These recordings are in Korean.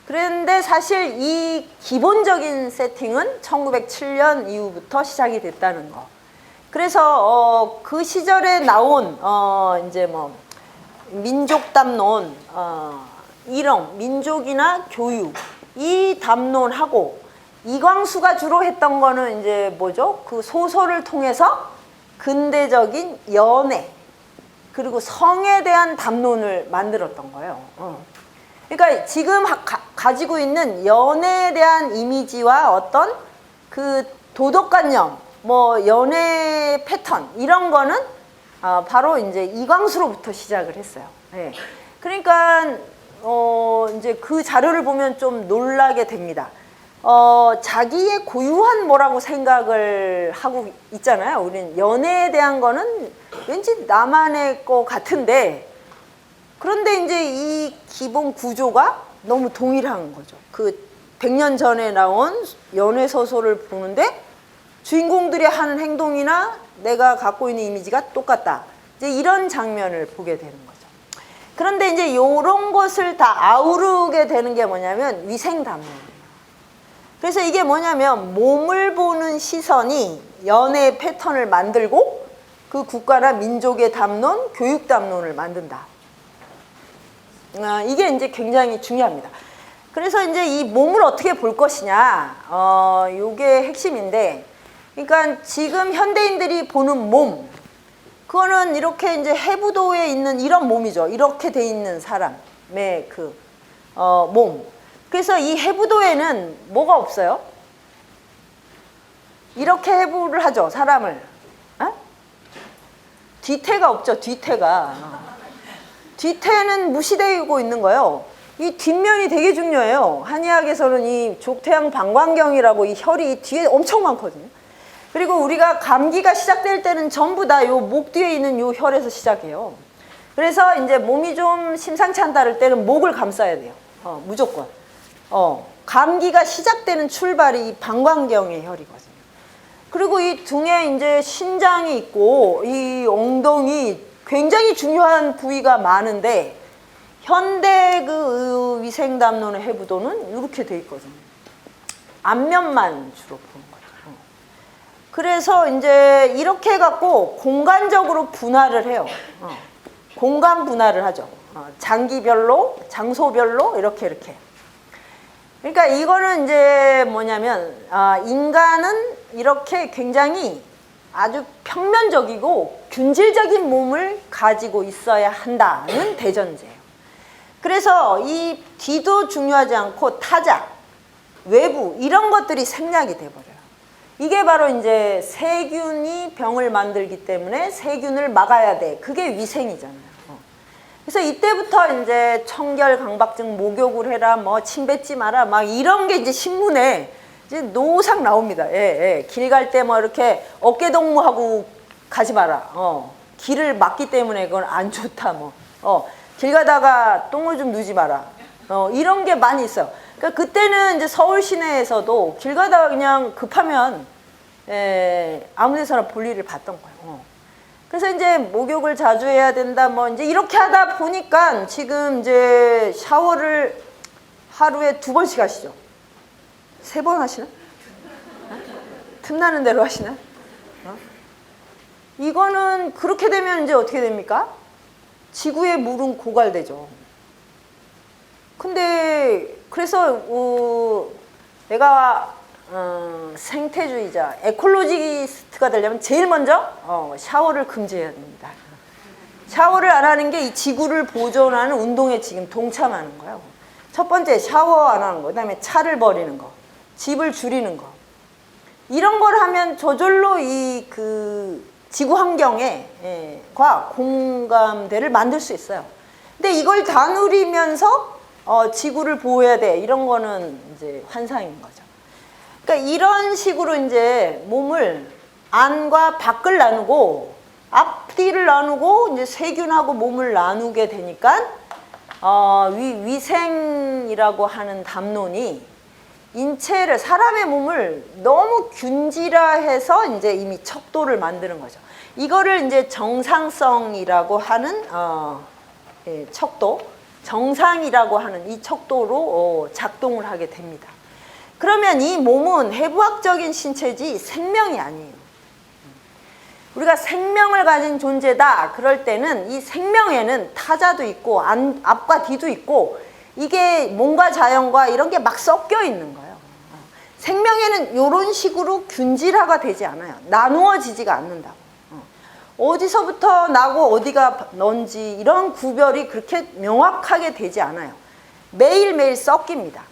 그런데 사실 이 기본적인 세팅은 1907년 이후부터 시작이 됐다는 거. 그래서 그 시절에 나온 이제 뭐 민족 담론, 일ong, 민족이나 교육 이 담론하고 이광수가 주로 했던 거는 이제 뭐죠? 그 소설을 통해서 근대적인 연애 그리고 성에 대한 담론을 만들었던 거예요. 그러니까 지금 가지고 있는 연애에 대한 이미지와 어떤 그 도덕관념, 뭐 연애 패턴 이런 거는 바로 이제 이광수로부터 시작을 했어요. 네. 그러니까 이제 그 자료를 보면 좀 놀라게 됩니다. 자기의 고유한 뭐라고 생각을 하고 있잖아요. 우리는 연애에 대한 거는 왠지 나만의 거 같은데, 그런데 이제 이 기본 구조가 너무 동일한 거죠. 그 100년 전에 나온 연애 소설을 보는데 주인공들이 하는 행동이나 내가 갖고 있는 이미지가 똑같다. 이제 이런 장면을 보게 되는 거죠. 그런데 이제 이런 것을 다 아우르게 되는 게 뭐냐면 위생담론이에요. 그래서 이게 뭐냐면 몸을 보는 시선이 연애 패턴을 만들고 그 국가나 민족의 담론, 교육 담론을 만든다. 이게 이제 굉장히 중요합니다. 그래서 이제 이 몸을 어떻게 볼 것이냐, 요게 핵심인데, 그러니까 지금 현대인들이 보는 몸, 그거는 이렇게 이제 해부도에 있는 이런 몸이죠. 이렇게 돼 있는 사람의 그 몸. 그래서 이 해부도에는 뭐가 없어요? 이렇게 해부를 하죠, 사람을. 뒤태가 없죠, 뒤태가. 뒤태는 무시되고 있는 거예요. 이 뒷면이 되게 중요해요. 한의학에서는 이 족태양 방광경이라고 이 혈이 뒤에 엄청 많거든요. 그리고 우리가 감기가 시작될 때는 전부 다 요 목 뒤에 있는 요 혈에서 시작해요. 그래서 이제 몸이 좀 심상치 않다 할 때는 목을 감싸야 돼요. 무조건. 감기가 시작되는 출발이 이 방광경의 혈이거든요. 그리고 이 등에 이제 신장이 있고 이 엉덩이 굉장히 중요한 부위가 많은데 현대 그 위생담론의 해부도는 이렇게 돼 있거든요. 앞면만 주로 보는 거죠. 그래서 이제 이렇게 해갖고 공간적으로 분할을 해요. 공간 분할을 하죠. 장기별로, 장소별로 이렇게. 그러니까 이거는 이제 뭐냐면 인간은 이렇게 굉장히 아주 평면적이고 균질적인 몸을 가지고 있어야 한다는 대전제예요. 그래서 이 뒤도 중요하지 않고 타자, 외부 이런 것들이 생략이 돼버려요. 이게 바로 이제 세균이 병을 만들기 때문에 세균을 막아야 돼. 그게 위생이잖아요. 그래서 이때부터 이제 청결, 강박증, 목욕을 해라, 뭐 침 뱉지 마라, 막 이런 게 이제 신문에 이제 노상 나옵니다. 길 갈 때 뭐 이렇게 어깨 동무하고 가지 마라. 길을 막기 때문에 그건 안 좋다. 길 가다가 똥을 좀 누지 마라. 이런 게 많이 있어요. 그러니까 그때는 이제 서울 시내에서도 길 가다가 그냥 급하면 아무 데서나 볼일을 봤던 거예요. 그래서 이제 목욕을 자주 해야 된다. 뭐 이제 이렇게 하다 보니까 지금 이제 샤워를 하루에 2번씩 하시죠. 3번 하시나? 틈나는 대로 하시나? 이거는 그렇게 되면 이제 어떻게 됩니까? 지구의 물은 고갈되죠. 근데 그래서 내가 생태주의자, 에콜로지스트가 되려면 제일 먼저 샤워를 금지해야 됩니다. 샤워를 안 하는 게 이 지구를 보존하는 운동에 지금 동참하는 거예요. 첫 번째 샤워 안 하는 거, 그다음에 차를 버리는 거, 집을 줄이는 거. 이런 걸 하면 저절로 이 그 지구 환경에 과 공감대를 만들 수 있어요. 근데 이걸 다 누리면서 지구를 보호해야 돼. 이런 거는 이제 환상인 거죠. 그러니까 이런 식으로 이제 몸을 안과 밖을 나누고 앞뒤를 나누고 이제 세균하고 몸을 나누게 되니까 위생이라고 하는 담론이 인체를, 사람의 몸을 너무 균질화해서 이제 이미 척도를 만드는 거죠. 이거를 이제 정상성이라고 하는 척도, 정상이라고 하는 이 척도로 작동을 하게 됩니다. 그러면 이 몸은 해부학적인 신체지 생명이 아니에요. 우리가 생명을 가진 존재다 그럴 때는 이 생명에는 타자도 있고 앞과 뒤도 있고 이게 몸과 자연과 이런 게 막 섞여 있는 거예요. 생명에는 이런 식으로 균질화가 되지 않아요. 나누어지지가 않는다고. 어디서부터 나고 어디가 넌지 이런 구별이 그렇게 명확하게 되지 않아요. 매일매일 섞입니다.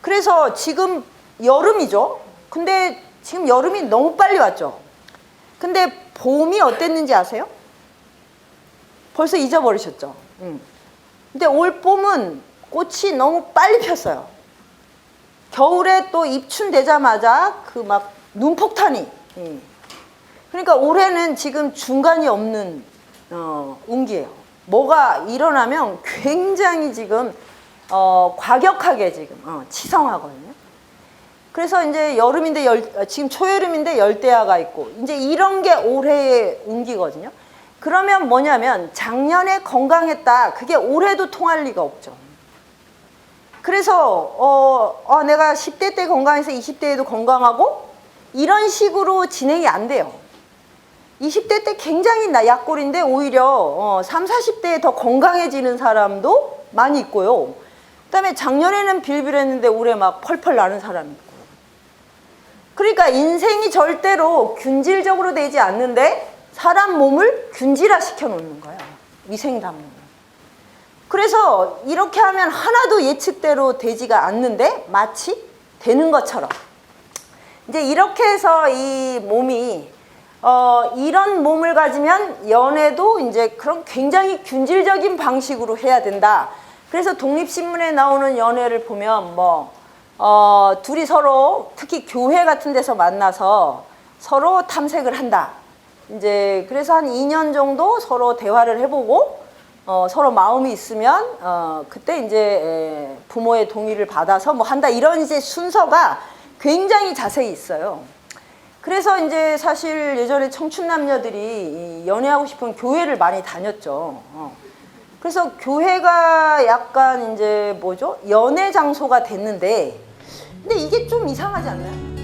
그래서 지금 여름이죠. 근데 지금 여름이 너무 빨리 왔죠. 근데 봄이 어땠는지 아세요? 벌써 잊어버리셨죠? 근데 올 봄은 꽃이 너무 빨리 폈어요. 겨울에 또 입춘 되자마자 그 막 눈폭탄이. 그러니까 올해는 지금 중간이 없는 운기예요. 뭐가 일어나면 굉장히 지금 과격하게 지금 치성하거든요. 그래서 이제 여름인데 지금 초여름인데 열대야가 있고 이제 이런 게 올해의 운기거든요. 그러면 뭐냐면 작년에 건강했다. 그게 올해도 통할 리가 없죠. 그래서 내가 10대 때 건강해서 20대에도 건강하고 이런 식으로 진행이 안 돼요. 20대 때 굉장히 약골인데 오히려 30, 40대에 더 건강해지는 사람도 많이 있고요. 그다음에 작년에는 빌빌했는데 올해 막 펄펄 나는 사람이 있고. 그러니까 인생이 절대로 균질적으로 되지 않는데 사람 몸을 균질화 시켜 놓는 거예요. 위생담론을. 그래서 이렇게 하면 하나도 예측대로 되지가 않는데 마치 되는 것처럼. 이제 이렇게 해서 이 몸이 이런 몸을 가지면 연애도 이제 그런 굉장히 균질적인 방식으로 해야 된다. 그래서 독립신문에 나오는 연애를 보면 둘이 서로 특히 교회 같은 데서 만나서 서로 탐색을 한다. 이제 그래서 한 2년 정도 서로 대화를 해보고 서로 마음이 있으면 그때 이제 부모의 동의를 받아서 뭐 한다. 이런 이제 순서가 굉장히 자세히 있어요. 그래서 이제 사실 예전에 청춘 남녀들이 연애하고 싶은 교회를 많이 다녔죠. 그래서 교회가 약간 이제 뭐죠? 연애 장소가 됐는데, 근데 이게 좀 이상하지 않나요?